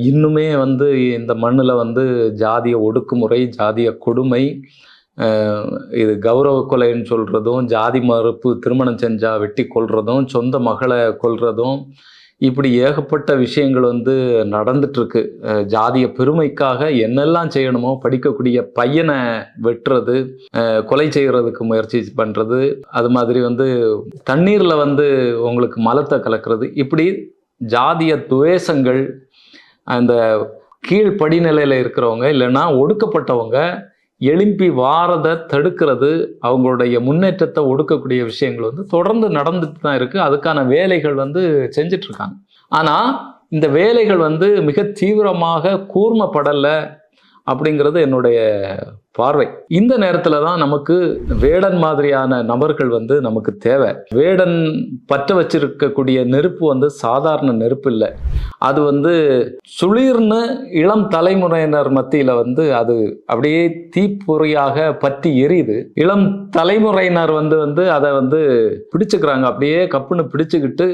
இன்னுமே வந்து இந்த மண்ணில் வந்து ஜாதிய ஒடுக்குமுறை, ஜாதிய கொடுமை, இது கௌரவ கொலைன்னு சொல்கிறதும், ஜாதி மறுப்பு திருமணம் செஞ்சால் வெட்டி கொல்றதும், சொந்த மகளை கொல்றதும், இப்படி ஏகப்பட்ட விஷயங்கள் வந்து நடந்துட்டுருக்கு. ஜாதிய பெருமைக்காக என்னெல்லாம் செய்யணுமோ, படிக்கக்கூடிய பையனை வெட்டுறது, கொலை செய்கிறதுக்கு முயற்சி பண்ணுறது, அது மாதிரி வந்து தண்ணீரில் வந்து உங்களுக்கு மலத்தை கலக்கிறது, இப்படி ஜாதிய துவேஷங்கள் அந்த கீழ் படிநிலையில் இருக்கிறவங்க இல்லைன்னா ஒடுக்கப்பட்டவங்க எழும்பி வாரதை தடுக்கிறது, அவங்களுடைய முன்னேற்றத்தை ஒடுக்கக்கூடிய விஷயங்கள் வந்து தொடர்ந்து நடந்துட்டு தான் இருக்குது. அதுக்கான வேலைகள் வந்து செஞ்சிட்ருக்காங்க. ஆனால் இந்த வேலைகள் வந்து மிக தீவிரமாக கூர்மைப்படலை அப்படிங்கிறது என்னுடைய பார்வை. இந்த நேரத்தில் தான் நமக்கு வேடன் மாதிரியான நபர்கள் வந்து நமக்கு தேவை. வேடன் பற்ற வச்சிருக்கக்கூடிய நெருப்பு வந்து சாதாரண நெருப்பு இல்லை. அது வந்து சுளிர்னு இளம் தலைமுறையினர் மத்தியில் வந்து அது அப்படியே தீப்பொறியாக பற்றி எரியுது. இளம் தலைமுறையினர் வந்து அதை வந்து பிடிச்சுக்கிறாங்க, அப்படியே கப்புன்னு பிடிச்சுக்கிட்டு